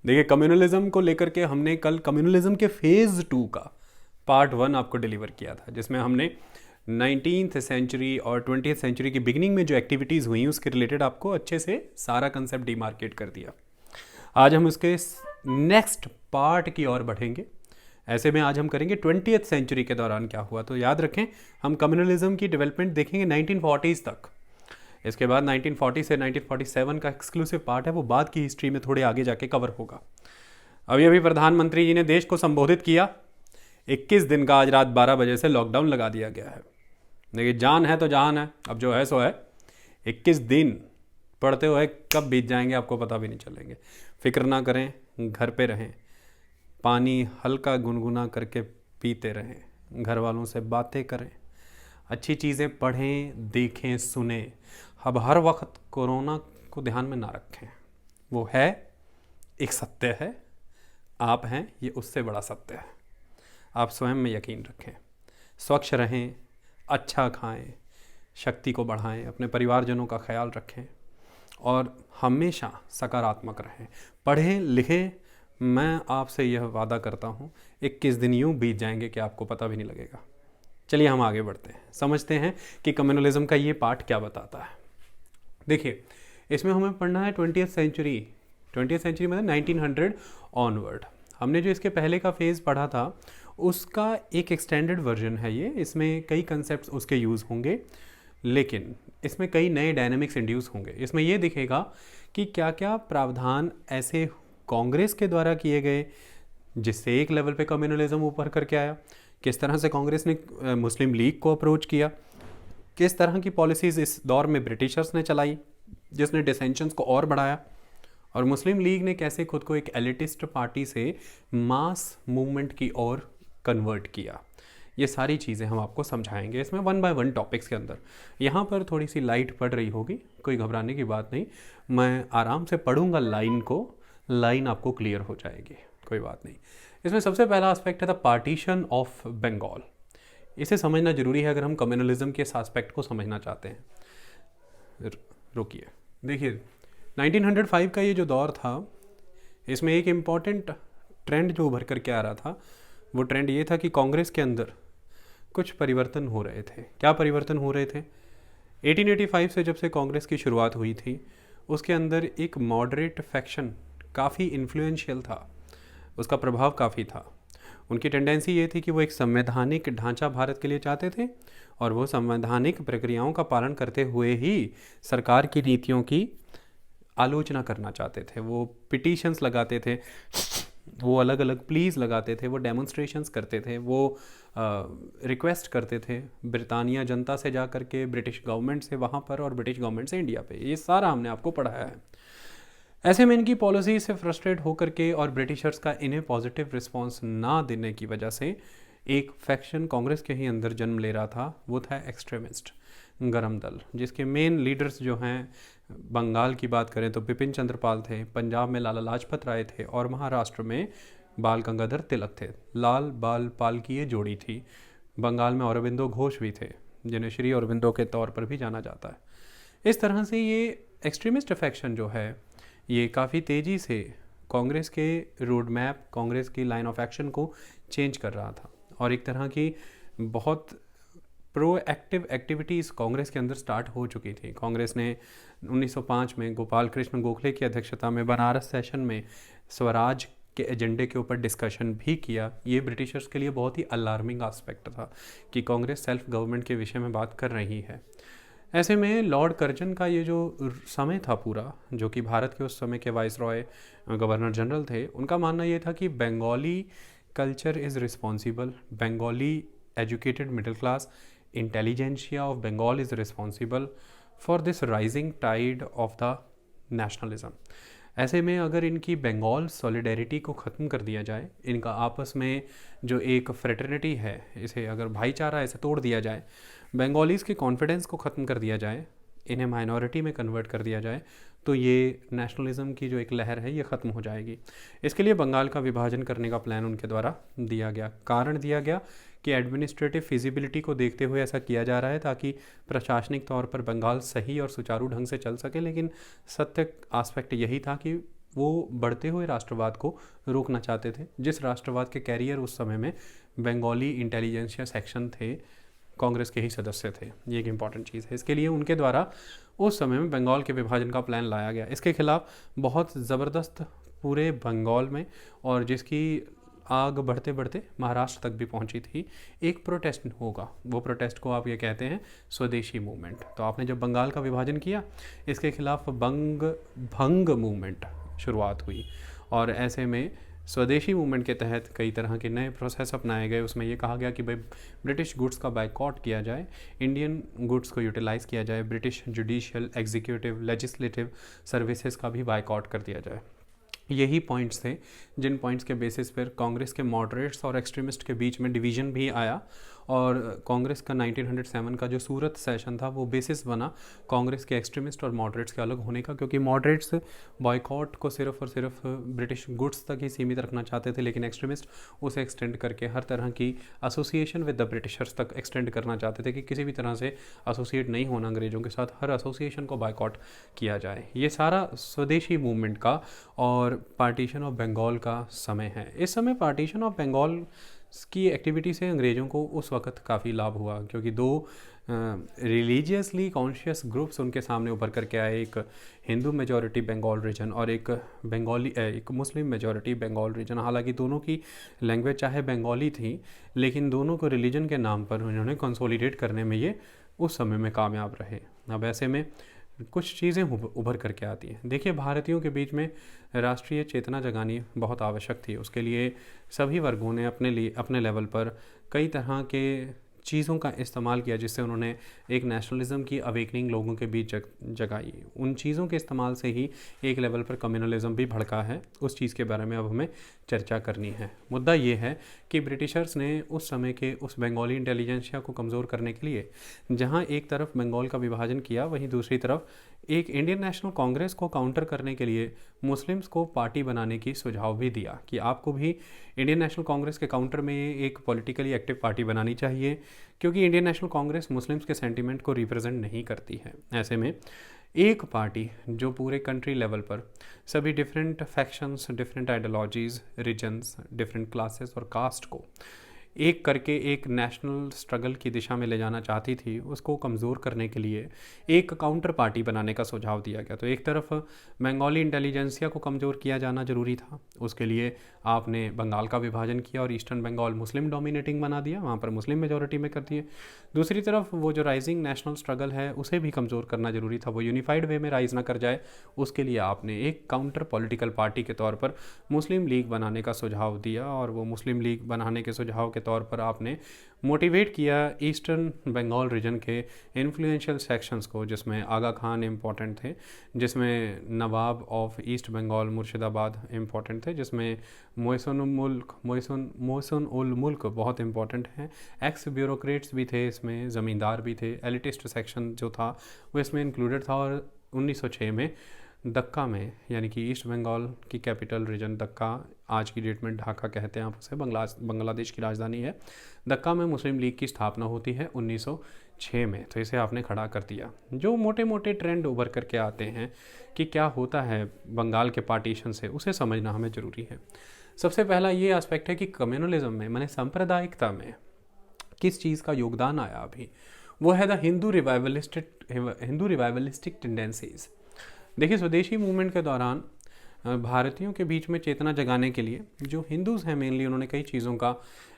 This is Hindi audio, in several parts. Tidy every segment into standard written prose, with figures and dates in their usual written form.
देखिए, कम्युनलिज्म को लेकर के हमने कल कम्युनलिज्म के फेज़ 2 का पार्ट 1 आपको डिलीवर किया था, जिसमें हमने 19th सेंचुरी और 20th सेंचुरी की बिगिनिंग में जो एक्टिविटीज़ हुई उसके रिलेटेड आपको अच्छे से सारा कंसेप्ट डिमार्केट कर दिया। आज हम उसके नेक्स्ट पार्ट की ओर बढ़ेंगे। ऐसे में आज हम करेंगे 20th सेंचुरी के दौरान क्या हुआ। तो याद रखें, हम कम्युनलिज्म की डेवलपमेंट देखेंगे 1940s तक। इसके बाद 1940 से 1947 का एक्सक्लूसिव पार्ट है, वो बाद की हिस्ट्री में थोड़े आगे जाके कवर होगा। अभी अभी प्रधानमंत्री जी ने देश को संबोधित किया। 21 दिन का आज रात 12 बजे से लॉकडाउन लगा दिया गया है। देखिए, जान है तो जहान है, अब जो है सो है। 21 दिन पढ़ते हुए कब बीत जाएंगे आपको पता भी नहीं चलेंगे। फिक्र ना करें, घर पे रहें, पानी हल्का गुनगुना करके पीते रहें, घर वालों से बातें करें, अच्छी चीज़ें पढ़ें, देखें, सुने। अब हर वक्त कोरोना को ध्यान में ना रखें, वो है एक सत्य है, आप हैं ये उससे बड़ा सत्य है। आप स्वयं में यकीन रखें, स्वच्छ रहें, अच्छा खाएं, शक्ति को बढ़ाएं, अपने परिवारजनों का ख्याल रखें और हमेशा सकारात्मक रहें। पढ़ें लिखें। मैं आपसे यह वादा करता हूँ 21 दिन यूँ बीत जाएंगे कि आपको पता भी नहीं लगेगा। चलिए हम आगे बढ़ते हैं, समझते हैं कि कम्युनलिज्म का ये पार्ट क्या बताता है। देखिए, इसमें हमें पढ़ना है 20th सेंचुरी। 20th सेंचुरी मतलब 1900 ऑनवर्ड। हमने जो इसके पहले का फेज़ पढ़ा था उसका एक एक्सटेंडेड वर्जन है ये। इसमें कई कंसेप्ट्स उसके यूज़ होंगे, लेकिन इसमें कई नए डायनामिक्स इंड्यूस होंगे। इसमें ये दिखेगा कि क्या क्या प्रावधान ऐसे कांग्रेस के द्वारा किए गए जिससे एक लेवल पे कम्युनलिज्म ऊपर करके आया, किस तरह से कांग्रेस ने मुस्लिम लीग को अप्रोच किया, किस तरह की पॉलिसीज़ इस दौर में ब्रिटिशर्स ने चलाई जिसने डिसेंशंस को और बढ़ाया, और मुस्लिम लीग ने कैसे खुद को एक एलिटिस्ट पार्टी से मास मूवमेंट की ओर कन्वर्ट किया। ये सारी चीज़ें हम आपको समझाएंगे इसमें 1 by 1 टॉपिक्स के अंदर। यहाँ पर थोड़ी सी लाइट पड़ रही होगी, कोई घबराने की बात नहीं। मैं आराम से पढ़ूंगा लाइन को, लाइन आपको क्लियर हो जाएगी, कोई बात नहीं। इसमें सबसे पहला एस्पेक्ट है द पार्टीशन ऑफ बंगाल। इसे समझना जरूरी है अगर हम कम्युनलिज्म के इस एस्पेक्ट को समझना चाहते हैं। रुकिए, देखिए 1905 का ये जो दौर था, इसमें एक इम्पॉर्टेंट ट्रेंड जो उभर कर के आ रहा था, वो ट्रेंड ये था कि कांग्रेस के अंदर कुछ परिवर्तन हो रहे थे। क्या परिवर्तन हो रहे थे? 1885 से जब से कांग्रेस की शुरुआत हुई थी, उसके अंदर एक मॉडरेट फैक्शन काफ़ी इन्फ्लुएंशियल था, उसका प्रभाव काफ़ी था। उनकी टेंडेंसी ये थी कि वो एक संवैधानिक ढांचा भारत के लिए चाहते थे और वो संवैधानिक प्रक्रियाओं का पालन करते हुए ही सरकार की नीतियों की आलोचना करना चाहते थे। वो पिटीशंस लगाते थे, वो अलग अलग प्लीज़ लगाते थे, वो डेमोन्स्ट्रेशंस करते थे, वो रिक्वेस्ट करते थे ब्रिटानिया जनता से जा कर के, ब्रिटिश गवर्नमेंट से वहाँ पर और ब्रिटिश गवर्नमेंट से इंडिया पे। ये सारा हमने आपको पढ़ाया है। ऐसे में इनकी पॉलिसी से फ्रस्ट्रेट होकर के और ब्रिटिशर्स का इन्हें पॉजिटिव रिस्पांस ना देने की वजह से एक फैक्शन कांग्रेस के ही अंदर जन्म ले रहा था। वो था एक्सट्रीमिस्ट गरम दल, जिसके मेन लीडर्स जो हैं, बंगाल की बात करें तो बिपिन चंद्र पाल थे, पंजाब में लाला लाजपत राय थे और महाराष्ट्र में बाल गंगाधर तिलक थे। लाल बाल पाल की ये जोड़ी थी। बंगाल में अरबिंदो घोष भी थे, जिन्हें श्री अरबिंदो के तौर पर भी जाना जाता है। इस तरह से ये एक्सट्रीमिस्ट फैक्शन जो है, ये काफ़ी तेज़ी से कांग्रेस के रोड मैप, कांग्रेस की लाइन ऑफ एक्शन को चेंज कर रहा था और एक तरह की बहुत प्रोएक्टिव एक्टिविटीज़ कांग्रेस के अंदर स्टार्ट हो चुकी थी। कांग्रेस ने 1905 में गोपाल कृष्ण गोखले की अध्यक्षता में बनारस सेशन में स्वराज के एजेंडे के ऊपर डिस्कशन भी किया। ये ब्रिटिशर्स के लिए बहुत ही अलार्मिंग एस्पेक्ट था कि कांग्रेस सेल्फ गवर्नमेंट के विषय में बात कर रही है। ऐसे में लॉर्ड कर्जन का ये जो समय था पूरा, जो कि भारत के उस समय के वाइसरॉय गवर्नर जनरल थे, उनका मानना ये था कि Bengali culture is responsible, Bengali educated middle class intelligentsia of Bengal is responsible for this rising tide of the nationalism. ऐसे में अगर इनकी बंगाल सॉलिडेरिटी को ख़त्म कर दिया जाए, इनका आपस में जो एक फ्रेटर्निटी है, इसे अगर भाईचारा ऐसे तोड़ दिया जाए, बंगालीज़ के कॉन्फिडेंस को ख़त्म कर दिया जाए, इन्हें माइनॉरिटी में कन्वर्ट कर दिया जाए, तो ये नेशनलिज्म की जो एक लहर है ये ख़त्म हो जाएगी। इसके लिए बंगाल का विभाजन करने का प्लान उनके द्वारा दिया गया। कारण दिया गया कि एडमिनिस्ट्रेटिव फिजिबिलिटी को देखते हुए ऐसा किया जा रहा है ताकि प्रशासनिक तौर पर बंगाल सही और सुचारू ढंग से चल सके। लेकिन सत्य एस्पेक्ट यही था कि वो बढ़ते हुए राष्ट्रवाद को रोकना चाहते थे, जिस राष्ट्रवाद के कैरियर उस समय में बंगाली इंटेलिजेंसिया सेक्शन थे, कांग्रेस के ही सदस्य थे। ये एक इम्पॉर्टेंट चीज़ है। इसके लिए उनके द्वारा उस समय में बंगाल के विभाजन का प्लान लाया गया। इसके खिलाफ बहुत ज़बरदस्त पूरे बंगाल में, और जिसकी आग बढ़ते बढ़ते महाराष्ट्र तक भी पहुंची थी, एक प्रोटेस्ट होगा। वो प्रोटेस्ट को आप ये कहते हैं स्वदेशी मूवमेंट। तो आपने जब बंगाल का विभाजन किया, इसके खिलाफ भंग मूवमेंट शुरुआत हुई, और ऐसे में स्वदेशी मूवमेंट के तहत कई तरह के नए प्रोसेस अपनाए गए। उसमें ये कहा गया कि भाई ब्रिटिश गुड्स का बाइकॉट किया जाए, इंडियन गुड्स को यूटिलाइज़ किया जाए, British judicial, executive, legislative services का भी बाइकॉट कर दिया जाए। यही पॉइंट्स थे जिन पॉइंट्स के बेसिस पर कांग्रेस के मॉडरेट्स और एक्सट्रीमिस्ट के बीच में डिवीज़न भी आया, और कांग्रेस का 1907 का जो सूरत सेशन था वो बेसिस बना कांग्रेस के एक्सट्रीमिस्ट और मॉडरेट्स के अलग होने का, क्योंकि मॉडरेट्स बॉयकॉट को सिर्फ और सिर्फ ब्रिटिश गुड्स तक ही सीमित रखना चाहते थे, लेकिन एक्सट्रीमिस्ट उसे एक्सटेंड करके हर तरह की एसोसिएशन विद द ब्रिटिशर्स तक एक्सटेंड करना चाहते थे कि किसी भी तरह से एसोसिएट नहीं होना अंग्रेज़ों के साथ, हर एसोसिएशन को बॉयकॉट किया जाए। ये सारा स्वदेशी मूवमेंट का और पार्टीशन ऑफ बंगाल का समय है। इस समय पार्टीशन ऑफ बंगाल की एक्टिविटी से अंग्रेज़ों को उस वक्त काफ़ी लाभ हुआ, क्योंकि दो रिलीजियसली कॉन्शियस ग्रुप्स उनके सामने उभर करके आए, एक हिंदू मेजॉरिटी बंगाल रीजन और एक मुस्लिम मेजॉरिटी बंगाल रीजन। हालांकि दोनों की लैंग्वेज चाहे बंगाली थी, लेकिन दोनों को रिलीजन के नाम पर उन्होंने कंसोलिडेट करने में ये उस समय में कामयाब रहे। अब ऐसे में कुछ चीज़ें उभर करके आती हैं। देखिए, भारतीयों के बीच में राष्ट्रीय चेतना जगानी बहुत आवश्यक थी। उसके लिए सभी वर्गों ने अपने लेवल पर कई तरह के चीज़ों का इस्तेमाल किया, जिससे उन्होंने एक नेशनलिज्म की अवेकनिंग लोगों के बीच जगाई। उन चीज़ों के इस्तेमाल से ही एक लेवल पर कम्युनलिज्म भी भड़का है। उस चीज़ के बारे में अब हमें चर्चा करनी है। मुद्दा ये है कि ब्रिटिशर्स ने उस समय के उस बंगाली इंटेलिजेंसिया को कमज़ोर करने के लिए जहाँ एक तरफ बंगाल का विभाजन किया, वहीं दूसरी तरफ एक इंडियन नेशनल कांग्रेस को काउंटर करने के लिए मुस्लिम्स को पार्टी बनाने की सुझाव भी दिया कि आपको भी इंडियन नेशनल कांग्रेस के काउंटर में एक पॉलिटिकली एक्टिव पार्टी बनानी चाहिए, क्योंकि इंडियन नेशनल कांग्रेस मुस्लिम्स के सेंटीमेंट को रिप्रेजेंट नहीं करती है। ऐसे में एक पार्टी जो पूरे कंट्री लेवल पर सभी different factions, different ideologies, regions, different classes और कास्ट को एक करके एक नेशनल स्ट्रगल की दिशा में ले जाना चाहती थी, उसको कमज़ोर करने के लिए एक काउंटर पार्टी बनाने का सुझाव दिया गया। तो एक तरफ बंगाली इंटेलिजेंसिया को कमज़ोर किया जाना ज़रूरी था, उसके लिए आपने बंगाल का विभाजन किया और ईस्टर्न बंगाल मुस्लिम डोमिनेटिंग बना दिया, वहाँ पर मुस्लिम मेजॉरिटी में कर दिए। दूसरी तरफ वो जो राइजिंग नेशनल स्ट्रगल है उसे भी कमज़ोर करना ज़रूरी था, वो यूनिफाइड वे में राइज ना कर जाए। उसके लिए आपने एक काउंटर पॉलिटिकल पार्टी के तौर पर मुस्लिम लीग बनाने का सुझाव दिया, और वो मुस्लिम लीग बनाने के सुझाव के तौर पर आपने मोटिवेट किया ईस्टर्न बंगाल रीजन के इन्फ्लुएंशियल सेक्शंस को, जिसमें आगा खान इम्पॉर्टेंट थे, जिसमें Nawab of east Bengal Murshidabad important थे, जिसमें मोहसिन उल मुल्क बहुत इंपॉर्टेंट हैं। एक्स ब्यूरोक्रेट्स भी थे इसमें, ज़मींदार भी थे, एलिटिस्ट सेक्शन जो था वो इसमें इंक्लूडेड था। और 1906 में दक्का में, यानी कि ईस्ट बंगाल की कैपिटल रीजन दक्का, आज की डेट में ढाका कहते हैं आप उसे, बांग्लादेश की राजधानी है, दक्का में मुस्लिम लीग की स्थापना होती है 1906 में। तो इसे आपने खड़ा कर दिया। जो मोटे मोटे ट्रेंड उभर करके आते हैं कि क्या होता है बंगाल के पार्टीशन से, उसे समझना हमें ज़रूरी है। सबसे पहला ये एस्पेक्ट है कि कम्युनलिज्म में, माने सांप्रदायिकता में किस चीज़ का योगदान आया अभी, वो है द हिंदू रिवाइवलिस्टिक टेंडेंसीज। देखिए, स्वदेशी मूवमेंट के दौरान भारतीयों के बीच में चेतना जगाने के लिए जो हिंदूज़ हैं मेनली, उन्होंने कई चीज़ों का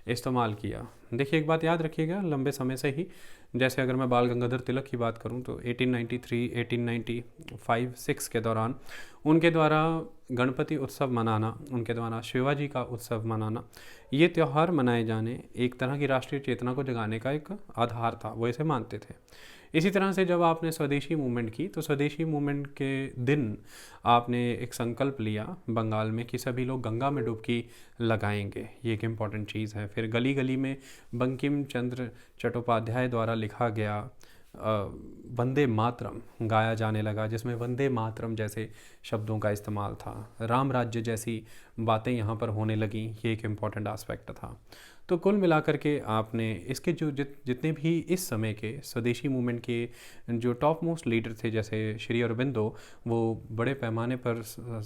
इस्तेमाल किया। देखिए, एक बात याद रखिएगा, लंबे समय से ही, जैसे अगर मैं बाल गंगाधर तिलक की बात करूं तो 1893, 1895-6 के दौरान उनके द्वारा गणपति उत्सव मनाना, उनके द्वारा शिवाजी का उत्सव मनाना, ये त्यौहार मनाए जाने एक तरह की राष्ट्रीय चेतना को जगाने का एक आधार था, वो इसे मानते थे। इसी तरह से जब आपने स्वदेशी मूवमेंट की, तो स्वदेशी मूवमेंट के दिन आपने एक संकल्प लिया बंगाल में कि सभी लोग गंगा में डुबकी लगाएंगे। ये एक इम्पॉर्टेंट चीज़ है। फिर गली गली में बंकिम चंद्र चट्टोपाध्याय द्वारा लिखा गया वंदे मातरम गाया जाने लगा, जिसमें वंदे मातरम जैसे शब्दों का इस्तेमाल था। राम राज्य जैसी बातें यहाँ पर होने लगीं, ये एक इम्पॉर्टेंट एस्पेक्ट था। तो कुल मिलाकर के आपने इसके जो जितने भी इस समय के स्वदेशी मूवमेंट के जो टॉप मोस्ट लीडर थे, जैसे श्री अरबिंदो, वो बड़े पैमाने पर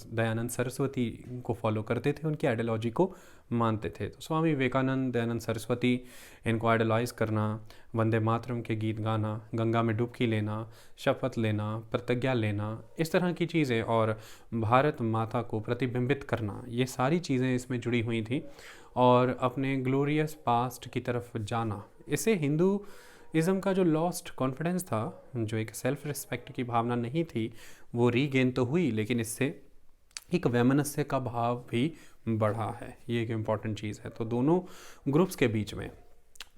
दयानंद सरस्वती को फॉलो करते थे, उनकी आइडियोलॉजी को मानते थे। तो स्वामी विवेकानंद, दयानंद सरस्वती, इनको आइडलाइज करना, वंदे मातरम के गीत गाना, गंगा में डुबकी लेना, शपथ लेना, प्रतिज्ञा लेना, इस तरह की चीज़ें, और भारत माता को प्रतिबिंबित करना, ये सारी चीज़ें इसमें जुड़ी हुई थी। और अपने ग्लोरियस पास्ट की तरफ जाना, इससे हिंदूइज़्म का जो लॉस्ट कॉन्फिडेंस था, जो एक सेल्फ रिस्पेक्ट की भावना नहीं थी, वो रीगेन तो हुई, लेकिन इससे एक वैमनस्य का भाव भी बढ़ा है। ये एक इम्पॉर्टेंट चीज़ है। तो दोनों ग्रुप्स के बीच में,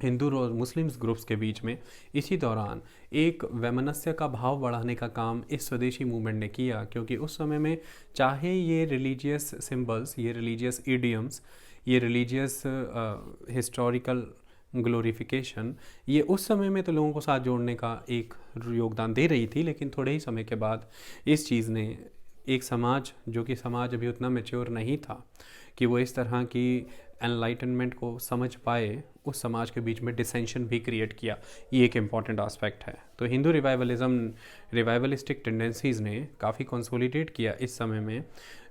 हिंदू और मुस्लिम्स ग्रुप्स के बीच में इसी दौरान एक वैमनस्य का भाव बढ़ाने का काम इस स्वदेशी मूवमेंट ने किया, क्योंकि उस समय में चाहे ये रिलीजियस सिंबल्स, ये रिलीजियस इडियम्स, ये रिलीजियस हिस्टोरिकल ग्लोरिफिकेशन, ये उस समय में तो लोगों को साथ जोड़ने का एक योगदान दे रही थी, लेकिन थोड़े ही समय के बाद इस चीज़ ने एक समाज, जो कि समाज अभी उतना मैच्योर नहीं था कि वो इस तरह की एनलाइटनमेंट को समझ पाए, उस समाज के बीच में डिसेंशन भी क्रिएट किया। ये एक इम्पॉर्टेंट एस्पेक्ट है। तो हिंदू रिवाइवलिस्टिक टेंडेंसीज़ ने काफ़ी कंसोलिडेट किया इस समय में,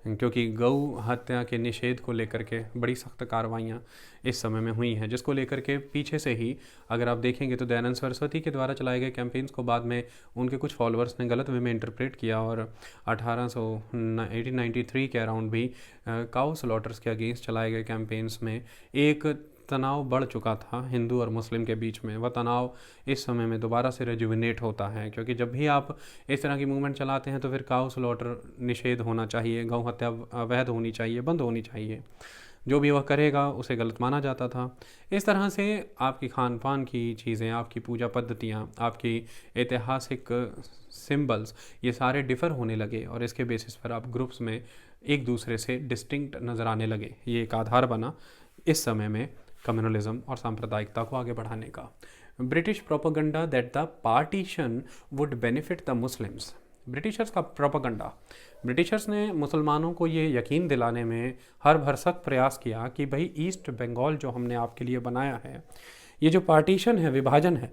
क्योंकि गौ हत्या के निषेध को लेकर के बड़ी सख्त कार्रवाइयाँ इस समय में हुई हैं, जिसको लेकर के पीछे से ही अगर आप देखेंगे तो दयानंद सरस्वती के द्वारा चलाए गए कैंपेन्स को बाद में उनके कुछ फॉलोअर्स ने गलत वे में इंटरप्रेट किया, और 1893 के अराउंड भी काउ स्लॉटर्स के अगेंस्ट चलाए गए कैंपेन्स में एक तनाव बढ़ चुका था हिंदू और मुस्लिम के बीच में। वह तनाव इस समय में दोबारा से रेजुविनेट होता है, क्योंकि जब भी आप इस तरह की मूवमेंट चलाते हैं तो फिर काउ स्लॉटर निषेध होना चाहिए, गौ हत्या अवैध होनी चाहिए, बंद होनी चाहिए। जो भी वह करेगा उसे गलत माना जाता था। इस तरह से आपकी खान पान की चीज़ें, आपकी पूजा पद्धतियाँ, आपकी ऐतिहासिक सिंबल्स, ये सारे डिफ़र होने लगे, और इसके बेसिस पर आप ग्रुप्स में एक दूसरे से डिस्टिंक्ट नज़र आने लगे। ये एक आधार बना इस समय में कम्युनलिज्म और सांप्रदायिकता को आगे बढ़ाने का। British propaganda that the partition would benefit the Muslims. Britishers का प्रोपेगेंडा, ब्रिटिशर्स ने मुसलमानों को ये यकीन दिलाने में हर भरसक प्रयास किया कि भाई ईस्ट बंगाल जो हमने आपके लिए बनाया है, ये जो पार्टीशन है, विभाजन है,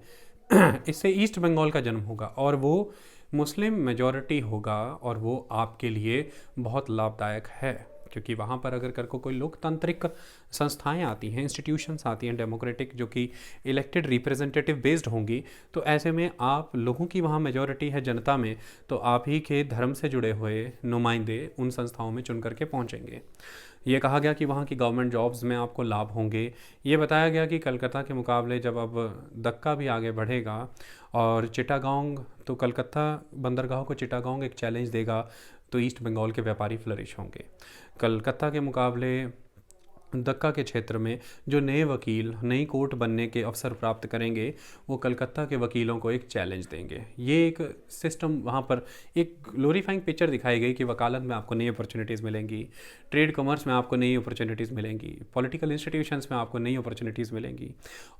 इससे ईस्ट बंगाल का जन्म होगा और वो मुस्लिम मेजॉरिटी होगा, और वो आपके लिए बहुत लाभदायक है, क्योंकि वहाँ पर अगर कर को कोई लोकतांत्रिक संस्थाएं आती हैं, इंस्टीट्यूशंस आती हैं डेमोक्रेटिक, जो कि इलेक्टेड रिप्रेजेंटेटिव बेस्ड होंगी, तो ऐसे में आप लोगों की वहाँ मेजॉरिटी है जनता में, तो आप ही के धर्म से जुड़े हुए नुमाइंदे उन संस्थाओं में चुन करके पहुँचेंगे। ये कहा गया कि वहाँ की गवर्नमेंट जॉब्स में आपको लाभ होंगे। ये बताया गया कि कलकत्ता के मुकाबले जब अब दक्का भी आगे बढ़ेगा और चिटागोंग, तो कलकत्ता बंदरगाह को चिटागोंग एक चैलेंज देगा, तो ईस्ट बंगाल के व्यापारी फ्लरिश होंगे। कलकत्ता के मुकाबले दक्का के क्षेत्र में जो नए वकील नई कोर्ट बनने के अवसर प्राप्त करेंगे, वो कलकत्ता के वकीलों को एक चैलेंज देंगे। ये एक सिस्टम, वहाँ पर एक ग्लोरीफाइंग पिक्चर दिखाई गई कि वकालत में आपको नई अपॉर्चुनिटीज़ मिलेंगी, ट्रेड कॉमर्स में आपको नई अपॉर्चुनिटीज़ मिलेंगी, पॉलिटिकल इंस्टीट्यूशंस में आपको नई अपॉर्चुनिटीज़ मिलेंगी।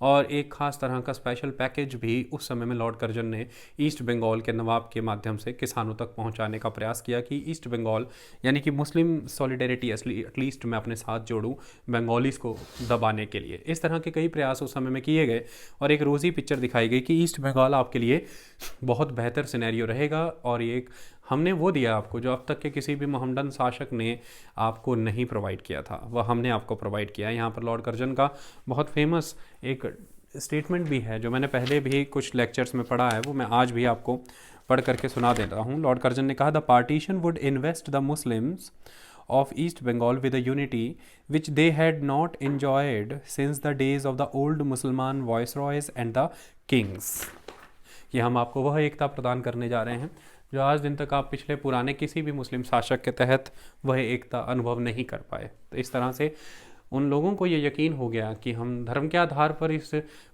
और एक ख़ास तरह का स्पेशल पैकेज भी उस समय में लॉर्ड कर्जन ने ईस्ट बंगाल के नवाब के माध्यम से किसानों तक पहुँचाने का प्रयास किया कि ईस्ट बंगाल यानी कि मुस्लिम सॉलिडेरिटी एटलीस्ट मैं अपने साथ जोड़ूँ बंगालीज को दबाने के लिए। इस तरह के कई प्रयास उस समय में किए गए और एक रोज़ी पिक्चर दिखाई गई कि ईस्ट बंगाल आपके लिए बहुत बेहतर सिनेरियो रहेगा, और ये एक हमने वो दिया आपको जो अब तक के किसी भी मोहम्मदन शासक ने आपको नहीं प्रोवाइड किया था, वह हमने आपको प्रोवाइड किया। यहाँ पर लॉर्ड कर्जन का बहुत फेमस एक स्टेटमेंट भी है जो मैंने पहले भी कुछ लेक्चर्स में पढ़ा है, वो मैं आज भी आपको पढ़ करके सुना देता हूँ। लॉर्ड कर्जन ने कहा, the partition would invest the Muslims of East Bengal with a unity which they had not enjoyed since the days of the old Musliman viceroys and the kings। ये हम आपको वह एकता प्रदान करने जा रहे हैं जो आज दिन तक आप पिछले पुराने किसी भी मुस्लिम शासक के तहत वह एकता अनुभव नहीं कर पाए। तो इस तरह से उन लोगों को ये यकीन हो गया कि हम धर्म के आधार पर इस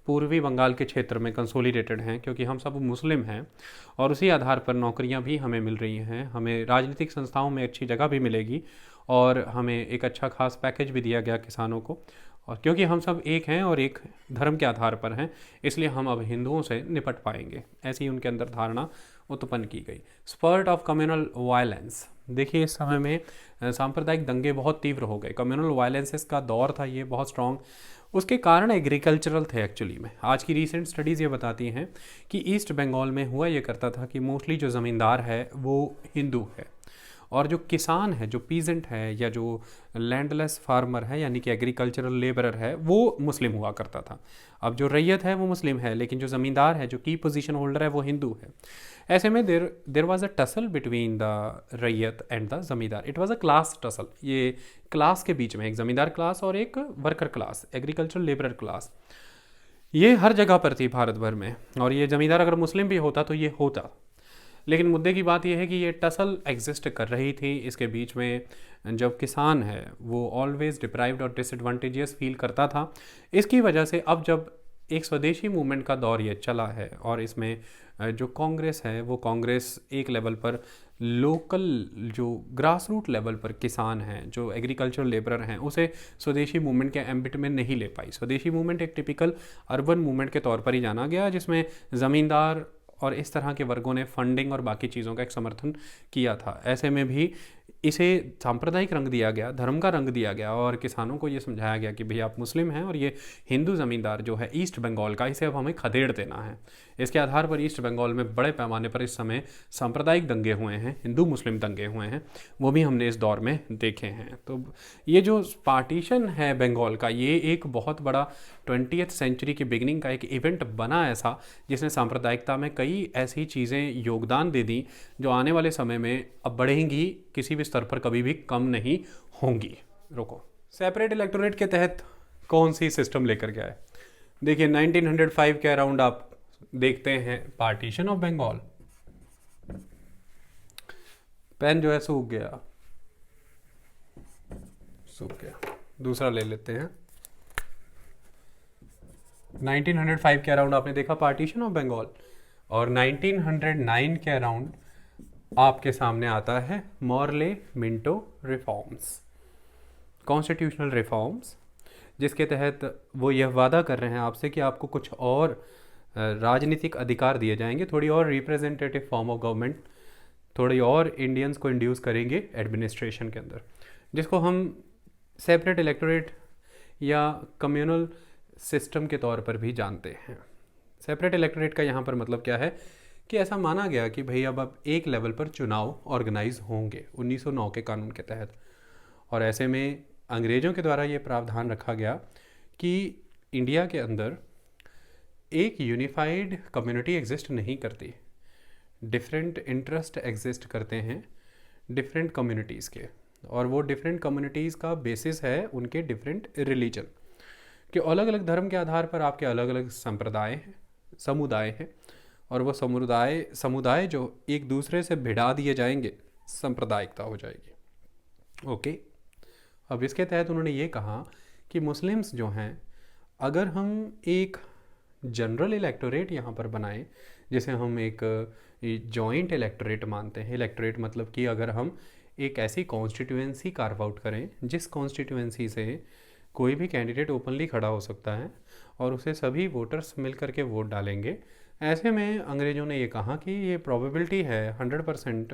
पूर्वी बंगाल के क्षेत्र में कंसोलिडेटेड हैं, क्योंकि हम सब मुस्लिम हैं, और उसी आधार पर नौकरियां भी हमें मिल रही हैं, हमें राजनीतिक संस्थाओं में अच्छी जगह भी मिलेगी, और हमें एक अच्छा खास पैकेज भी दिया गया किसानों को। और क्योंकि हम सब एक हैं और एक धर्म के आधार पर हैं, इसलिए हम अब हिंदुओं से निपट पाएंगे। ऐसी उनके अंदर धारणा उत्पन्न की गई। स्पर्ट ऑफ कम्युनल वायलेंस, देखिए इस समय में सांप्रदायिक दंगे बहुत तीव्र हो गए, कम्युनल वायलेंसेस का दौर था ये बहुत स्ट्रॉन्ग। उसके कारण एग्रीकल्चरल थे एक्चुअली में। आज की रीसेंट स्टडीज़ ये बताती हैं कि ईस्ट बंगाल में हुआ ये करता था कि मोस्टली जो ज़मींदार है वो हिंदू है, और जो किसान है, जो पीजेंट है, या जो लैंडलेस फार्मर है यानी कि एग्रीकल्चरल लेबरर है, वो मुस्लिम हुआ करता था। अब जो रैयत है वो मुस्लिम है, लेकिन जो ज़मींदार है, जो की पोजीशन होल्डर है, वो हिंदू है। ऐसे में there was a tussle between the रैयत एंड द ज़मींदार। It was a class tussle. ये क्लास के बीच में एक ज़मींदार क्लास और एक worker class, agricultural labourer class, ये हर जगह पर थी भारत भर में। और ये ज़मींदार अगर मुस्लिम भी होता तो ये होता, लेकिन मुद्दे की बात यह है कि ये टसल एग्जिस्ट कर रही थी इसके बीच में। जब किसान है वो ऑलवेज डिप्राइव्ड और डिसएडवांटेजियस फील करता था। इसकी वजह से अब जब एक स्वदेशी मूवमेंट का दौर ये चला है, और इसमें जो कांग्रेस है वो कांग्रेस एक लेवल पर लोकल, जो ग्रास रूट लेवल पर किसान हैं, जो एग्रीकल्चरल लेबरर हैं, उसे स्वदेशी मूवमेंट के एम्बिट में नहीं ले पाई। स्वदेशी मूवमेंट एक टिपिकल अर्बन मूवमेंट के तौर पर ही जाना गया, जिसमें ज़मींदार और इस तरह के वर्गों ने फंडिंग और बाकी चीज़ों का एक समर्थन किया था। ऐसे में भी इसे सांप्रदायिक रंग दिया गया, धर्म का रंग दिया गया, और किसानों को ये समझाया गया कि भाई आप मुस्लिम हैं और ये हिंदू ज़मींदार जो है ईस्ट बंगाल का, इसे अब हमें खदेड़ देना है। इसके आधार पर ईस्ट बंगाल में बड़े पैमाने पर इस समय सांप्रदायिक दंगे हुए हैं, हिंदू मुस्लिम दंगे हुए हैं, वो भी हमने इस दौर में देखे हैं। तो ये जो पार्टीशन है बंगाल का, ये एक बहुत बड़ा 20th सेंचुरी की बिगनिंग का एक इवेंट बना ऐसा, जिसने सांप्रदायिकता में कई ऐसी चीज़ें योगदान दे दी जो आने वाले समय में अब बढ़ेंगी, किसी भी स्तर पर कभी भी कम नहीं होंगी। रुको, सेपरेट इलेक्टोरेट के तहत कौन सी सिस्टम लेकर के आए? देखिए 1905 के अराउंड आप देखते हैं पार्टीशन ऑफ बंगाल। पेन जो है सूख गया, दूसरा ले लेते हैं। 1905 के अराउंड आपने देखा पार्टीशन ऑफ बंगाल, और 1909 के अराउंड आपके सामने आता है Morley Minto reforms, constitutional reforms, जिसके तहत वो यह वादा कर रहे हैं आपसे कि आपको कुछ और राजनीतिक अधिकार दिए जाएंगे, थोड़ी और रिप्रेजेंटेटिव फॉर्म ऑफ गवर्नमेंट, थोड़ी और इंडियंस को इंड्यूस करेंगे एडमिनिस्ट्रेशन के अंदर, जिसको हम सेपरेट इलेक्टोरेट या कम्युनल सिस्टम के तौर पर भी जानते हैं। सेपरेट इलेक्टोरेट का यहाँ पर मतलब क्या है कि ऐसा माना गया कि भाई अब एक लेवल पर चुनाव ऑर्गेनाइज होंगे 1909 के कानून के तहत, और ऐसे में अंग्रेज़ों के द्वारा ये प्रावधान रखा गया कि इंडिया के अंदर एक यूनिफाइड कम्युनिटी एग्जिस्ट नहीं करती, डिफरेंट इंटरेस्ट एग्जिस्ट करते हैं डिफरेंट कम्युनिटीज़ के, और वो डिफरेंट कम्युनिटीज़ का बेसिस है उनके डिफरेंट रिलीजन के, अलग अलग धर्म के आधार पर आपके अलग अलग संप्रदाय हैं, समुदाय हैं, और वो समुदाय जो एक दूसरे से भिड़ा दिए जाएंगे, सांप्रदायिकता हो जाएगी। ओके, अब इसके तहत उन्होंने ये कहा कि मुस्लिम्स जो हैं, अगर हम एक जनरल इलेक्टोरेट यहाँ पर बनाएं, जिसे हम एक जॉइंट इलेक्टोरेट मानते हैं, इलेक्टोरेट मतलब कि अगर हम एक ऐसी कॉन्स्टिट्यूएंसी कार्व आउट करें जिस कॉन्स्टिट्यूएंसी से कोई भी कैंडिडेट ओपनली खड़ा हो सकता है और उसे सभी वोटर्स मिल करके वोट डालेंगे, ऐसे में अंग्रेज़ों ने ये कहा कि ये प्रोबेबिलिटी है 100%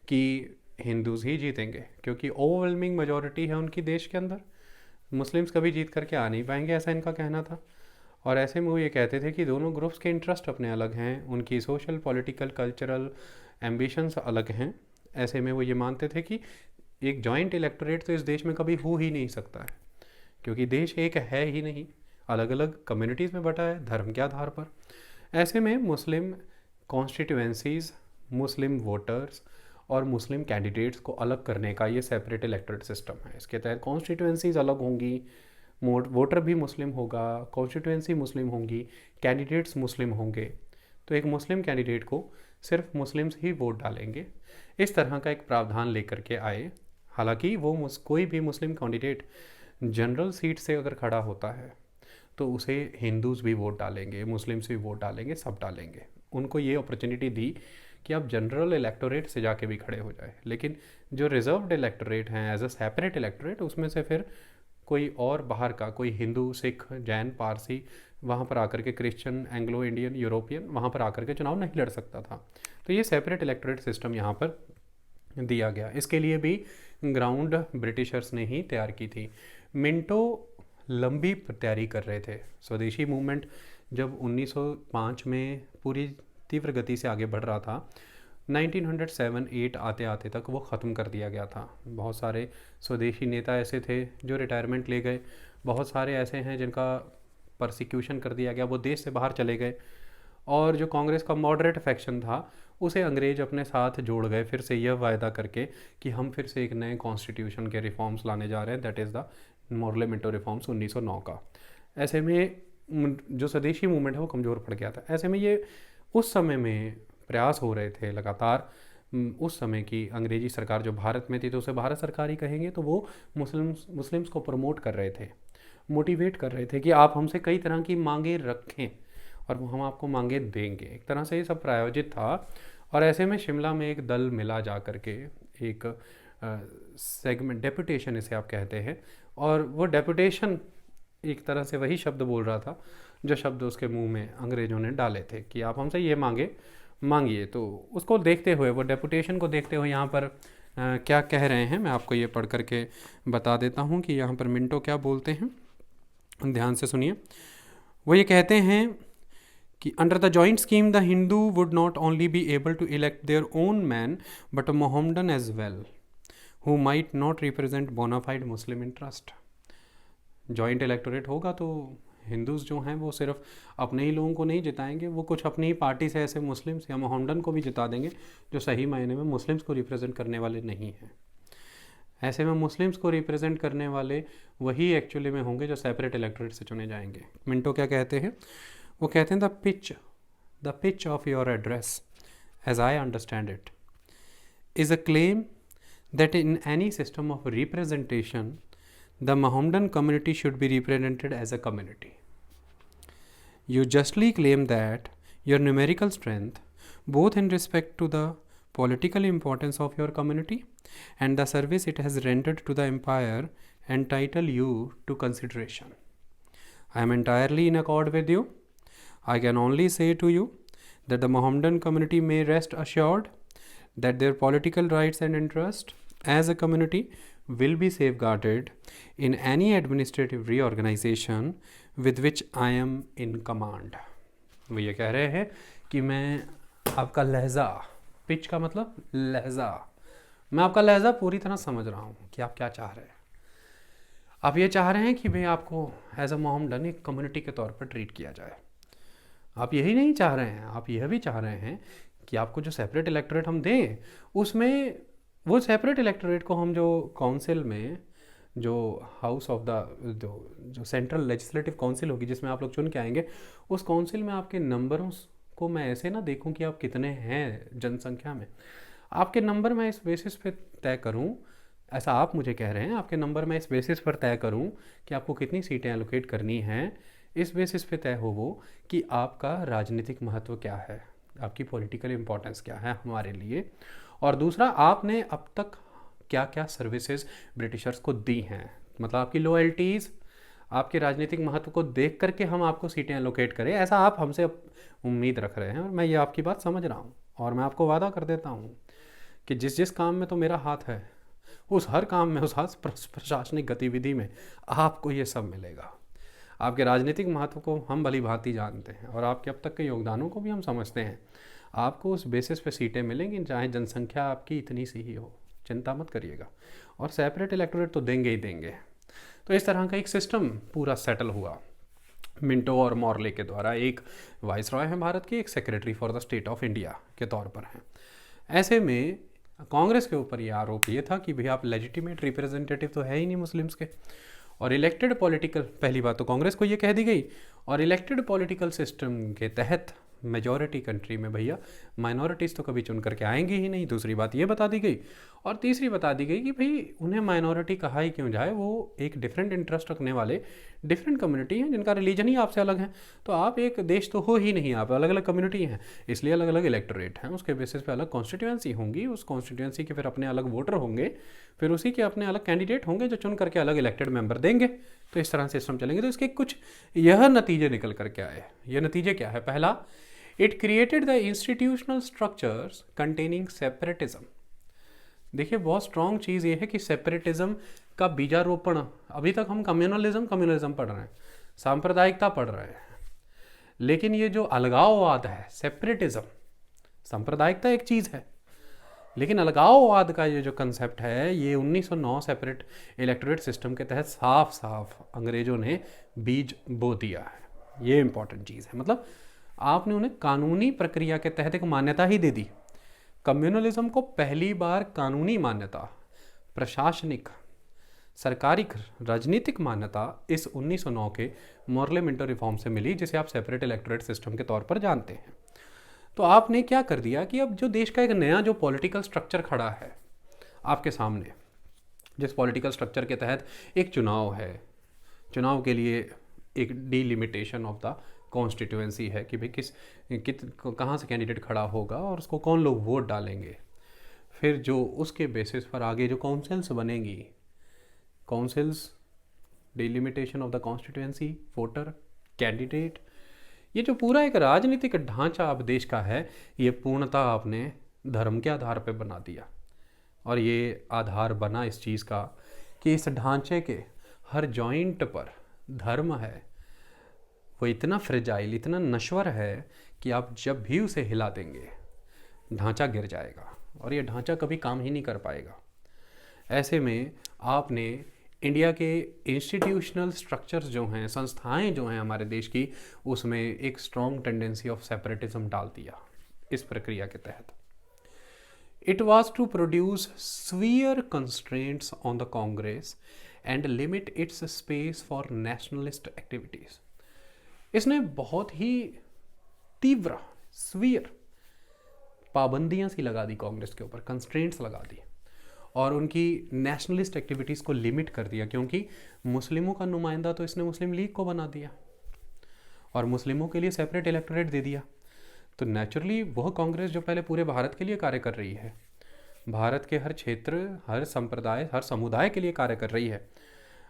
कि हिंदूज़ ही जीतेंगे, क्योंकि ओवरवेलमिंग मेजॉरिटी है उनकी देश के अंदर, मुस्लिम्स कभी जीत करके आ नहीं पाएंगे, ऐसा इनका कहना था। और ऐसे में वो ये कहते थे कि दोनों ग्रुप्स के इंटरेस्ट अपने अलग हैं, उनकी सोशल, पॉलिटिकल, कल्चरल एम्बिशंस अलग हैं। ऐसे में वो ये मानते थे कि एक जॉइंट इलेक्टोरेट तो इस देश में कभी हो ही नहीं सकता है, क्योंकि देश एक है ही नहीं, अलग अलग कम्युनिटीज़ में बटा है धर्म के आधार पर। ऐसे में मुस्लिम कॉन्स्टिट्यूएंसीज़, मुस्लिम वोटर्स और मुस्लिम कैंडिडेट्स को अलग करने का ये सेपरेट इलेक्टोरेट सिस्टम है। इसके तहत कॉन्स्टिट्यूएंसीज़ अलग होंगी, वोटर भी मुस्लिम होगा, कॉन्स्टिट्यूएंसी मुस्लिम होंगी, कैंडिडेट्स मुस्लिम होंगे, तो एक मुस्लिम कैंडिडेट को सिर्फ मुस्लिम्स ही वोट डालेंगे। इस तरह का एक प्रावधान लेकर के आए। हालांकि वो कोई भी मुस्लिम कैंडिडेट जनरल सीट से अगर खड़ा होता है तो उसे हिंदूज़ भी वोट डालेंगे, मुस्लिम्स भी वोट डालेंगे, सब डालेंगे। उनको ये अपॉर्चुनिटी दी कि आप जनरल इलेक्टोरेट से जाके भी खड़े हो जाए, लेकिन जो रिजर्व्ड इलेक्टोरेट हैं एज अ सेपरेट इलेक्टोरेट, उसमें से फिर कोई और बाहर का, कोई हिंदू, सिख, जैन, पारसी वहाँ पर आकर के, क्रिश्चियन, एंग्लो इंडियन, यूरोपियन वहाँ पर आकर के चुनाव नहीं लड़ सकता था। तो ये सेपरेट इलेक्टोरेट सिस्टम यहाँ पर दिया गया। इसके लिए भी ग्राउंड ब्रिटिशर्स ने ही तैयार की थी। मिंटो लंबी तैयारी कर रहे थे। स्वदेशी मूवमेंट जब 1905 में पूरी तीव्र गति से आगे बढ़ रहा था, 1907-8 आते आते तक वो ख़त्म कर दिया गया था। बहुत सारे स्वदेशी नेता ऐसे थे जो रिटायरमेंट ले गए, बहुत सारे ऐसे हैं जिनका परसिक्यूशन कर दिया गया, वो देश से बाहर चले गए, और जो कांग्रेस का मॉडरेट फैक्शन था उसे अंग्रेज अपने साथ जोड़ गए, फिर से यह वायदा करके कि हम फिर से एक नए कॉन्स्टिट्यूशन के रिफॉर्म्स लाने जा रहे हैं, that is the Morley Minto reforms 1909 का। ऐसे में जो स्वदेशी मूवमेंट है वो कमज़ोर पड़ गया था। ऐसे में ये उस समय में प्रयास हो रहे थे लगातार, उस समय की अंग्रेजी सरकार जो भारत में थी, तो उसे भारत सरकार ही कहेंगे, तो वो मुस्लिम्स को प्रमोट कर रहे थे, मोटिवेट कर रहे थे कि आप हमसे कई तरह की मांगे रखें और हम आपको मांगे देंगे। एक तरह से ये सब प्रायोजित था। और ऐसे में शिमला में एक दल मिला जा कर के, एक सेगमेंट, डेपुटेशन इसे आप कहते हैं, और वो डेपुटेशन एक तरह से वही शब्द बोल रहा था जो शब्द उसके मुंह में अंग्रेज़ों ने डाले थे कि आप हमसे ये मांगिए। तो उसको देखते हुए, वो डेपुटेशन को देखते हुए यहाँ पर क्या कह रहे हैं, मैं आपको ये पढ़ करके बता देता हूँ कि यहाँ पर मिंटो क्या बोलते हैं, ध्यान से सुनिए। वो ये कहते हैं कि under the joint scheme the Hindu would not only be able to elect their own man but a Mohammedan as well who might not represent bona fide Muslim interest. Joint electorate होगा तो हिंदूज़ जो हैं वो सिर्फ अपने ही लोगों को नहीं जिताएंगे, वो कुछ अपनी ही पार्टी से ऐसे मुस्लिम्स या मोहम्मडन को भी जिता देंगे जो सही मायने में मुस्लिम्स को रिप्रेजेंट करने वाले नहीं हैं। ऐसे में मुस्लिम्स को रिप्रेजेंट करने वाले वही एक्चुअली में होंगे जो सेपरेट इलेक्टोरेट से चुने जाएंगे। मिंटो क्या कहते हैं, वो कहते हैं the pitch of your address as I understand it is a claim that in any system of representation the Mohammedan community should be represented as a community. You justly claim that your numerical strength, both in respect to the political importance of your community and the service it has rendered to the empire, entitle you to consideration. I am entirely in accord with you. I can only say to you that the Mohammedan community may rest assured that their political rights and interests as a community will be safeguarded in any administrative reorganization with which I am in command. वो ये कह रहे हैं कि मैं आपका लहजा, पिच का मतलब लहजा, मैं आपका लहजा पूरी तरह समझ रहा हूँ कि आप क्या चाह रहे हैं। आप ये चाह रहे हैं कि भाई आपको एज अ मोहम्मडन एक कम्युनिटी के तौर पर ट्रीट किया जाए। आप यही नहीं चाह रहे हैं, आप यह भी चाह रहे हैं कि आपको जो सेपरेट इलेक्टोरेट हम दें, उसमें वो सेपरेट इलेक्टोरेट को हम जो काउंसिल में, जो हाउस ऑफ द जो सेंट्रल लेजिस्लेटिव काउंसिल होगी जिसमें आप लोग चुन के आएंगे, उस काउंसिल में आपके नंबरों को मैं ऐसे ना देखूं कि आप कितने हैं जनसंख्या में। आपके नंबर मैं इस बेसिस पे तय करूं, ऐसा आप मुझे कह रहे हैं, आपके नंबर मैं इस बेसिस पर तय करूं कि आपको कितनी सीटें एलोकेट करनी हैं। इस बेसिस पे तय हो वो कि आपका राजनीतिक महत्व क्या है, आपकी पॉलिटिकल इम्पोर्टेंस क्या है हमारे लिए, और दूसरा आपने अब तक क्या क्या सर्विसेज ब्रिटिशर्स को दी हैं, मतलब आपकी लॉयल्टीज़, आपके राजनीतिक महत्व को देख करके हम आपको सीटें एलोकेट करें, ऐसा आप हमसे उम्मीद रख रहे हैं। और मैं ये आपकी बात समझ रहा हूँ, और मैं आपको वादा कर देता हूँ कि जिस जिस काम में तो मेरा हाथ है, उस हर काम में, उस हर प्रशासनिक गतिविधि में आपको ये सब मिलेगा। आपके राजनीतिक महत्व को हम भली भांति जानते हैं और आपके अब तक के योगदानों को भी हम समझते हैं। आपको उस बेसिस पे सीटें मिलेंगी, चाहे जनसंख्या आपकी इतनी सी ही हो, चिंता मत करिएगा, और सेपरेट इलेक्टोरेट तो देंगे ही देंगे। तो इस तरह का एक सिस्टम पूरा सेटल हुआ मिंटो और मॉर्ले के द्वारा। एक वाइसरॉय हैं भारत के, एक secretary for the state of India के तौर पर हैं। ऐसे में कांग्रेस के ऊपर ये आरोप ये था कि भाई आप लेजिटिमेट रिप्रेजेंटेटिव तो है ही नहीं मुस्लिम्स के, और इलेक्टेड पॉलिटिकल, पहली बात तो कांग्रेस को ये कह दी गई, और इलेक्टेड पॉलिटिकल सिस्टम के तहत मेजॉरिटी कंट्री में भैया माइनॉरिटीज़ तो कभी चुन करके आएंगी ही नहीं। दूसरी बात ये बता दी गई, और तीसरी बता दी गई कि भाई उन्हें माइनॉरिटी कहा ही क्यों जाए, वो एक डिफरेंट इंटरेस्ट रखने वाले डिफरेंट कम्युनिटी हैं जिनका रिलीजन ही आपसे अलग है। तो आप एक देश तो हो ही नहीं, आप अलग अलग कम्युनिटी हैं, इसलिए अलग अलग इलेक्टोरेट हैं, उसके बेसिस पे अलग कॉन्स्टिट्यूएंसी होंगी, उस कॉन्स्टिट्यूएंसी के फिर अपने अलग वोटर होंगे, फिर उसी के अपने अलग कैंडिडेट होंगे जो चुन करके अलग इलेक्टेड मेंबर देंगे। तो इस तरह सिस्टम चलेंगे। तो इसके कुछ यह नतीजे निकल करके आए। ये नतीजे क्या है? पहला, it created the institutional structures containing separatism. देखिए बहुत स्ट्रॉन्ग चीज़ ये है कि सेपरेटिज्म का बीजारोपण, अभी तक हम कम्युनलिज्म पढ़ रहे हैं, सांप्रदायिकता पढ़ रहे हैं, लेकिन ये जो अलगाववाद है, सेपरेटिज्म, सांप्रदायिकता एक चीज़ है, लेकिन अलगाववाद का ये जो कंसेप्ट है, ये 1909 सेपरेट इलेक्टोरेट सिस्टम के तहत साफ साफ अंग्रेजों ने बीज बो दिया है। ये इंपॉर्टेंट चीज़ है, मतलब आपने उन्हें कानूनी प्रक्रिया के तहत एक मान्यता ही दे दी। कम्युनलिज्म को पहली बार कानूनी मान्यता, प्रशासनिक, सरकारी, राजनीतिक मान्यता इस 1909 के मॉर्ले मिंटो रिफॉर्म से मिली, जिसे आप सेपरेट इलेक्टोरेट सिस्टम के तौर पर जानते हैं। तो आपने क्या कर दिया कि अब जो देश का एक नया जो पॉलिटिकल स्ट्रक्चर खड़ा है आपके सामने, जिस पॉलिटिकल स्ट्रक्चर के तहत एक चुनाव है, चुनाव के लिए एक डिलिमिटेशन ऑफ द कॉन्स्टिट्यूएंसी है कि भाई कहाँ से कैंडिडेट खड़ा होगा और उसको कौन लोग वोट डालेंगे, फिर जो उसके बेसिस पर आगे जो काउंसिल्स बनेंगी, councils, delimitation of the constituency, voter, candidate, ये जो पूरा एक राजनीतिक ढांचा अब देश का है, ये पूर्णतः आपने धर्म के आधार पर बना दिया। और ये आधार बना इस चीज़ का कि इस ढांचे के हर जॉइंट पर धर्म है, वो इतना फ्रेजाइल, इतना नश्वर है कि आप जब भी उसे हिला देंगे ढांचा गिर जाएगा और ये ढांचा कभी काम ही नहीं कर पाएगा। ऐसे में आपने इंडिया के इंस्टीट्यूशनल स्ट्रक्चर्स जो हैं, संस्थाएं जो हैं हमारे देश की, उसमें एक स्ट्रॉन्ग टेंडेंसी ऑफ सेपरेटिज्म डाल दिया इस प्रक्रिया के तहत। It was to produce severe constraints on the Congress and limit its space for nationalist activities. इसने बहुत ही तीव्र स्वीयर पाबंदियां सी लगा दी कांग्रेस के ऊपर, कंस्ट्रेंट्स लगा दी और उनकी नेशनलिस्ट एक्टिविटीज़ को लिमिट कर दिया, क्योंकि मुस्लिमों का नुमाइंदा तो इसने मुस्लिम लीग को बना दिया और मुस्लिमों के लिए सेपरेट इलेक्टोरेट दे दिया। तो नेचुरली वह कांग्रेस जो पहले पूरे भारत के लिए कार्य कर रही है, भारत के हर क्षेत्र, हर संप्रदाय, हर समुदाय के लिए कार्य कर रही है,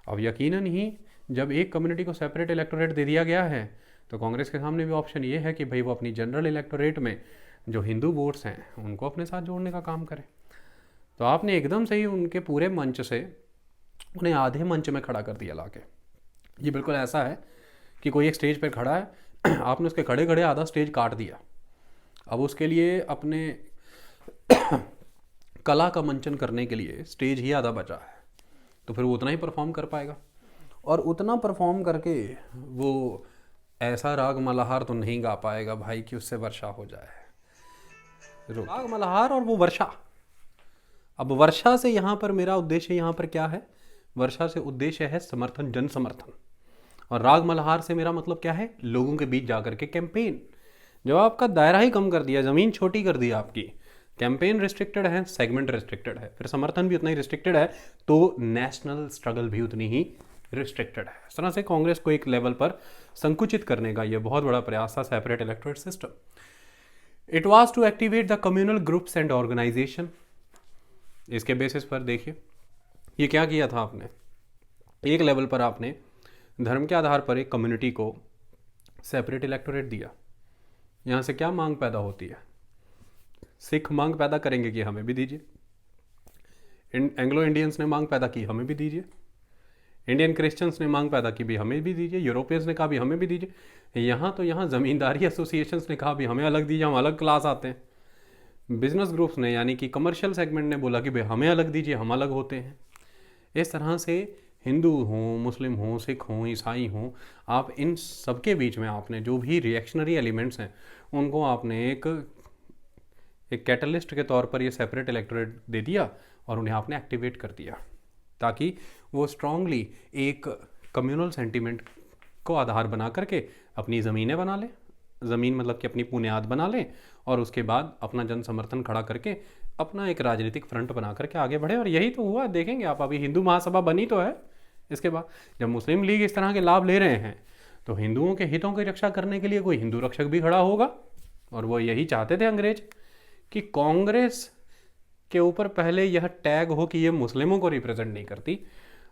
अब यकीनन ही जब एक कम्युनिटी को सेपरेट इलेक्टोरेट दे दिया गया है तो कांग्रेस के सामने भी ऑप्शन ये है कि भाई वो अपनी जनरल इलेक्टोरेट में जो हिंदू वोट्स हैं उनको अपने साथ जोड़ने का काम करे। तो आपने एकदम से ही उनके पूरे मंच से उन्हें आधे मंच में खड़ा कर दिया लाके। ये बिल्कुल ऐसा है कि कोई एक स्टेज पर खड़ा है, आपने उसके खड़े खड़े आधा स्टेज काट दिया, अब उसके लिए अपने कला का मंचन करने के लिए स्टेज ही आधा बचा है, तो फिर वो उतना ही परफॉर्म कर पाएगा और उतना परफॉर्म करके वो ऐसा राग मल्हार तो नहीं गा पाएगा भाई कि उससे वर्षा हो जाए। राग मल्हार और वो वर्षा, अब वर्षा से यहाँ पर मेरा उद्देश्य यहाँ पर क्या है, वर्षा से उद्देश्य है समर्थन, जन समर्थन, और राग मल्हार से मेरा मतलब क्या है, लोगों के बीच जाकर के कैंपेन। जब आपका दायरा ही कम कर दिया, ज़मीन छोटी कर दी आपकी, कैंपेन रिस्ट्रिक्टेड है, सेगमेंट रिस्ट्रिक्टेड है, फिर समर्थन भी उतना ही रिस्ट्रिक्टेड है, तो नेशनल स्ट्रगल भी उतनी ही रिस्ट्रिक्टेड है। इस तरह से कांग्रेस को एक लेवल पर संकुचित करने का यह बहुत बड़ा प्रयास था separate electorate system. It was to activate the communal groups and organisation. इसके बेसिस पर देखिए ये क्या किया था आपने, एक लेवल पर आपने धर्म के आधार पर एक कम्युनिटी को सेपरेट इलेक्टोरेट दिया। यहाँ से क्या मांग पैदा होती है, सिख मांग पैदा करेंगे कि हमें भी दीजिए, एंग्लो इंडियंस ने मांग पैदा की हमें भी दीजिए, इंडियन क्रिश्चियंस ने मांग पैदा की भी हमें भी दीजिए, यूरोपियंस ने कहा भी हमें भी दीजिए, यहाँ तो यहाँ ज़मींदारी एसोसिएशंस ने कहा भी हमें अलग दीजिए, हम अलग क्लास आते हैं, बिजनेस ग्रुप्स ने यानी कि कमर्शियल सेगमेंट ने बोला कि भाई हमें अलग दीजिए, हम अलग होते हैं। इस तरह से हिंदू हों, मुस्लिम हों, सिख हों, ईसाई हों, आप इन सबके बीच में आपने जो भी रिएक्शनरी एलिमेंट्स हैं उनको आपने एक कैटलिस्ट के तौर पर ये सेपरेट इलेक्टोरेट दे दिया और उन्हें आपने एक्टिवेट कर दिया, ताकि वो स्ट्रांगली एक कम्युनल सेंटीमेंट को आधार बना करके अपनी ज़मीनें बना लें, ज़मीन मतलब कि अपनी बुनियाद बना लें, और उसके बाद अपना जन समर्थन खड़ा करके अपना एक राजनीतिक फ्रंट बना करके आगे बढ़े। और यही तो हुआ, देखेंगे आप, अभी हिंदू महासभा बनी तो है, इसके बाद जब मुस्लिम लीग इस तरह के लाभ ले रहे हैं तो हिंदुओं के हितों की रक्षा करने के लिए कोई हिंदू रक्षक भी खड़ा होगा। और वो यही चाहते थे अंग्रेज कि कांग्रेस के ऊपर पहले यह टैग हो कि ये मुस्लिमों को रिप्रेजेंट नहीं करती,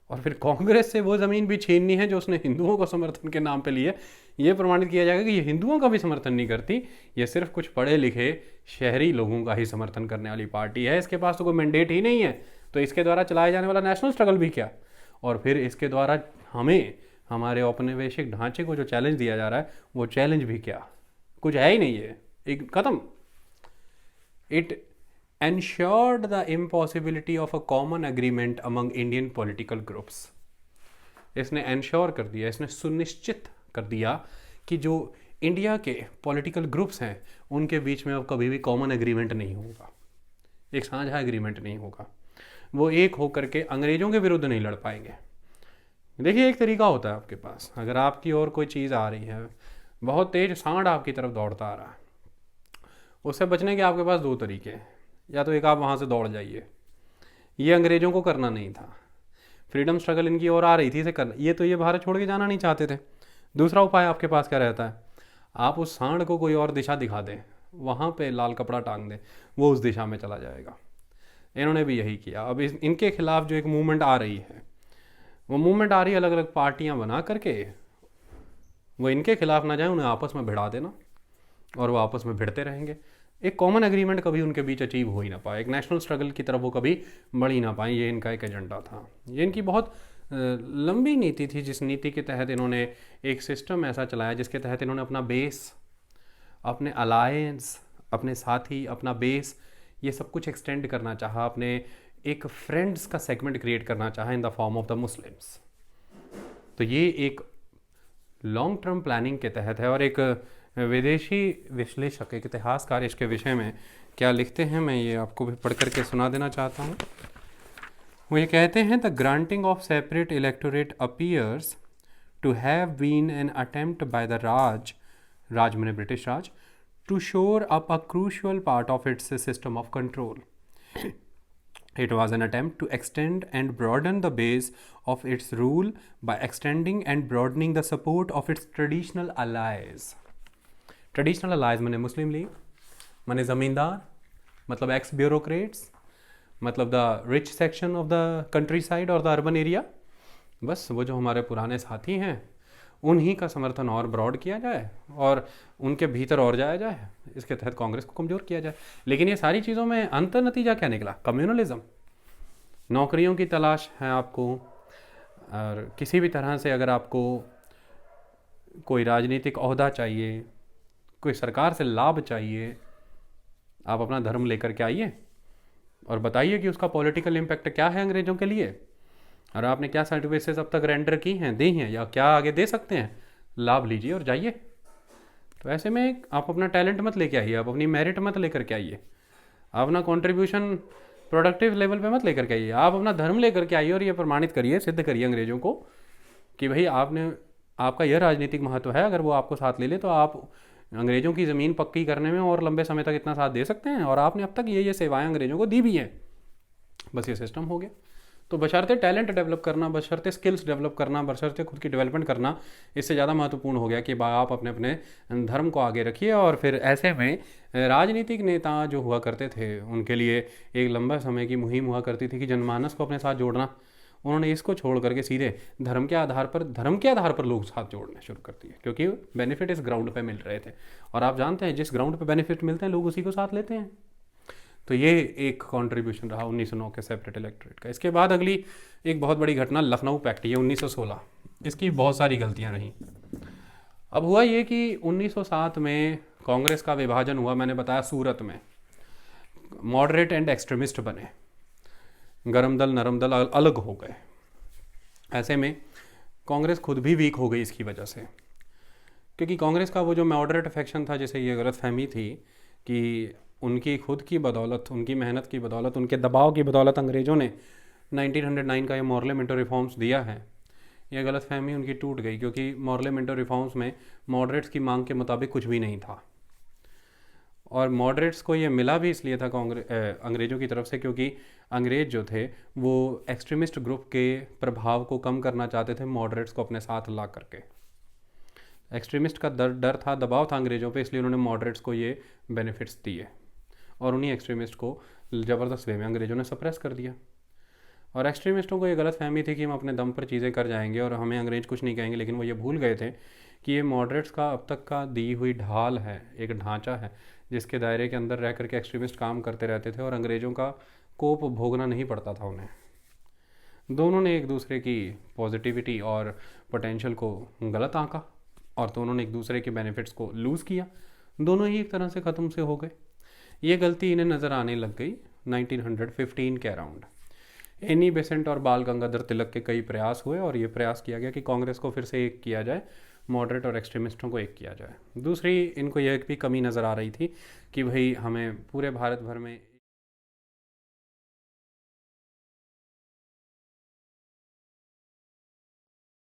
और फिर कांग्रेस से वो ज़मीन भी छीननी है जो उसने हिंदुओं को समर्थन के नाम पे ली है। ये प्रमाणित किया जाएगा कि ये हिंदुओं का भी समर्थन नहीं करती, ये सिर्फ कुछ पढ़े लिखे शहरी लोगों का ही समर्थन करने वाली पार्टी है। इसके पास तो कोई मैंडेट ही नहीं है, तो इसके द्वारा चलाया जाने वाला नेशनल स्ट्रगल भी क्या, और फिर इसके द्वारा हमें हमारे औपनिवेशिक ढांचे को जो चैलेंज दिया जा रहा है वो चैलेंज भी क्या, कुछ है ही नहीं है, एक खत्म। It ensured the impossibility of a common agreement among Indian political groups। इसने एंश्योर कर दिया, इसने सुनिश्चित कर दिया कि जो इंडिया के पॉलिटिकल ग्रुप्स हैं उनके बीच में अब कभी भी कॉमन एग्रीमेंट नहीं होगा, एक साझा एग्रीमेंट नहीं होगा। वो एक होकर के अंग्रेज़ों के विरुद्ध नहीं लड़ पाएंगे। देखिए, एक तरीका होता है आपके पास, अगर आपकी ओर कोई चीज़ आ रही है, बहुत तेज सांड आपकी तरफ दौड़ता आ रहा है, उससे बचने के आपके पास दो तरीके हैं। या तो एक, आप वहाँ से दौड़ जाइए, ये अंग्रेज़ों को करना नहीं था, फ्रीडम स्ट्रगल इनकी ओर आ रही थी, इसे करना, ये भारत छोड़ के जाना नहीं चाहते थे। दूसरा उपाय आपके पास क्या रहता है, आप उस सांड को कोई और दिशा दिखा दें, वहाँ पे लाल कपड़ा टांग दें, वो उस दिशा में चला जाएगा। इन्होंने भी यही किया। अब इनके खिलाफ जो एक मूवमेंट आ रही है, वो मूवमेंट आ रही है अलग अलग पार्टियाँ बना करके, वो इनके खिलाफ ना जाए, उन्हें आपस में भिड़ा देना, और वो आपस में भिड़ते रहेंगे। एक कॉमन एग्रीमेंट कभी उनके बीच अचीव हो ही ना पाए, एक नेशनल स्ट्रगल की तरफ वो कभी बढ़ ही ना पाए। ये इनका एक एजेंडा था, ये इनकी बहुत लंबी नीति थी, जिस नीति के तहत इन्होंने एक सिस्टम ऐसा चलाया जिसके तहत इन्होंने अपना बेस, अपने अलायंस, अपने साथी, अपना बेस, ये सब कुछ एक्सटेंड करना चाहा, अपने एक फ्रेंड्स का सेगमेंट क्रिएट करना चाहा in the form of the Muslims. तो ये एक लॉन्ग टर्म प्लानिंग के तहत है। और एक विदेशी विश्लेषक, एक इतिहासकार इसके विषय में क्या लिखते हैं, मैं ये आपको भी पढ़ करके सुना देना चाहता हूँ। वो ये कहते हैं, the granting of separate electorate appears to have been an attempt by the Raj मैंने British Raj, to shore up a crucial part of its system of control. It was an attempt to extend and broaden the base of its rule by extending and broadening the support of its traditional allies। Traditional allies मैंने मुस्लिम लीग, मैंने ज़मींदार, मतलब एक्स ब्यूरोक्रेट्स, मतलब the rich section of the countryside और द अर्बन एरिया, बस वो जो हमारे पुराने साथी हैं उन्हीं का समर्थन और ब्रॉड किया जाए और उनके भीतर और जाया जाए, इसके तहत कांग्रेस को कमज़ोर किया जाए। लेकिन ये सारी चीज़ों में अंत नतीजा क्या निकला, कम्युनलिज्म। नौकरियों की तलाश है आपको, और किसी भी तरह से अगर आपको कोई राजनीतिक ओहदा चाहिए, कोई सरकार से लाभ चाहिए, आप अपना धर्म लेकर के आइए और बताइए कि उसका पॉलिटिकल इम्पैक्ट क्या है अंग्रेज़ों के लिए, और आपने क्या सर्टिफिकेट्स अब तक रेंडर की हैं, दी हैं, या क्या आगे दे सकते हैं, लाभ लीजिए और जाइए। तो ऐसे में आप अपना टैलेंट मत लेके आइए, आप अपनी मेरिट मत लेकर के आइए, आप अपना कॉन्ट्रीब्यूशन प्रोडक्टिव लेवल पे मत लेकर के आइए, आप अपना धर्म लेकर के आइए और ये प्रमाणित करिए, सिद्ध करिए अंग्रेज़ों को कि भाई आपका यह राजनीतिक महत्व है। अगर वो आपको साथ ले ले तो आप अंग्रेज़ों की ज़मीन पक्की करने में और लंबे समय तक इतना साथ दे सकते हैं, और आपने अब तक ये सेवाएं अंग्रेज़ों को दी भी हैं। बस ये सिस्टम हो गया। तो बशर्ते टैलेंट डेवलप करना, बशर्ते स्किल्स डेवलप करना, बशर्ते खुद की डेवलपमेंट करना, इससे ज़्यादा महत्वपूर्ण हो गया कि आप अपने अपने धर्म को आगे रखिए। और फिर ऐसे में राजनीतिक नेता जो हुआ करते थे उनके लिए एक लंबा समय की मुहिम हुआ करती थी कि जनमानस को अपने साथ जोड़ना। उन्होंने इसको छोड़ करके सीधे धर्म के आधार पर लोग साथ जोड़ने शुरू कर दिए, क्योंकि बेनिफिट इस ग्राउंड पे मिल रहे थे। और आप जानते हैं जिस ग्राउंड पे बेनिफिट मिलते हैं लोग उसी को साथ लेते हैं। तो ये एक कंट्रीब्यूशन रहा 1909 के सेपरेट इलेक्टोरेट का। इसके बाद अगली एक बहुत बड़ी घटना लखनऊ पैक्ट, ये 1916। इसकी बहुत सारी गलतियां रहीं। अब हुआ ये कि 1907 में कांग्रेस का विभाजन हुआ, मैंने बताया सूरत में, मॉडरेट एंड एक्सट्रीमिस्ट बने, गरम दल नरम दल अलग हो गए। ऐसे में कांग्रेस खुद भी वीक हो गई इसकी वजह से, क्योंकि कांग्रेस का वो जो मॉडरेट फैक्शन था, जिसे ये गलतफहमी थी कि उनकी खुद की बदौलत, उनकी मेहनत की बदौलत, उनके दबाव की बदौलत अंग्रेज़ों ने 1909 का ये मॉर्लेमेंटो रिफॉर्म्स दिया है, यह गलतफहमी उनकी टूट गई। क्योंकि मॉर्लेमेंटो रिफॉर्म्स में मॉडरेट्स की मांग के मुताबिक कुछ भी नहीं था, और मॉडरेट्स को ये मिला भी इसलिए था अंग्रेज़ों की तरफ से, क्योंकि अंग्रेज़ जो थे वो एक्सट्रीमिस्ट ग्रुप के प्रभाव को कम करना चाहते थे मॉडरेट्स को अपने साथ ला करके। एक्सट्रीमिस्ट का डर था, दबाव था अंग्रेज़ों पे, इसलिए उन्होंने मॉडरेट्स को ये बेनिफिट्स दिए, और उन्हीं एक्सट्रीमिस्ट को ज़बरदस्त वे में अंग्रेज़ों ने सप्रेस कर दिया। और एक्सट्रीमिस्टों को ये गलत फहमी थी कि हम अपने दम पर चीज़ें कर जाएंगे और हमें अंग्रेज कुछ नहीं कहेंगे, लेकिन वो ये भूल गए थे कि ये मॉडरेट्स का अब तक का दी हुई ढाल है, एक ढांचा है जिसके दायरे के अंदर रह करके एक्सट्रीमिस्ट काम करते रहते थे और अंग्रेज़ों का कोप भोगना नहीं पड़ता था उन्हें। दोनों ने एक दूसरे की पॉजिटिविटी और पोटेंशियल को गलत आंका और दोनों ने एक दूसरे के बेनिफिट्स को लूज़ किया, दोनों ही एक तरह से ख़त्म से हो गए। ये गलती इन्हें नज़र आने लग गई 1915 के अराउंड। एनी बेसेंट और बाल गंगाधर तिलक के कई प्रयास हुए और ये प्रयास किया गया कि कांग्रेस को फिर से एक किया जाए, मॉडरेट और एक्सट्रीमिस्टों को एक किया जाए। दूसरी, इनको यह भी कमी नज़र आ रही थी कि भाई हमें पूरे भारत भर में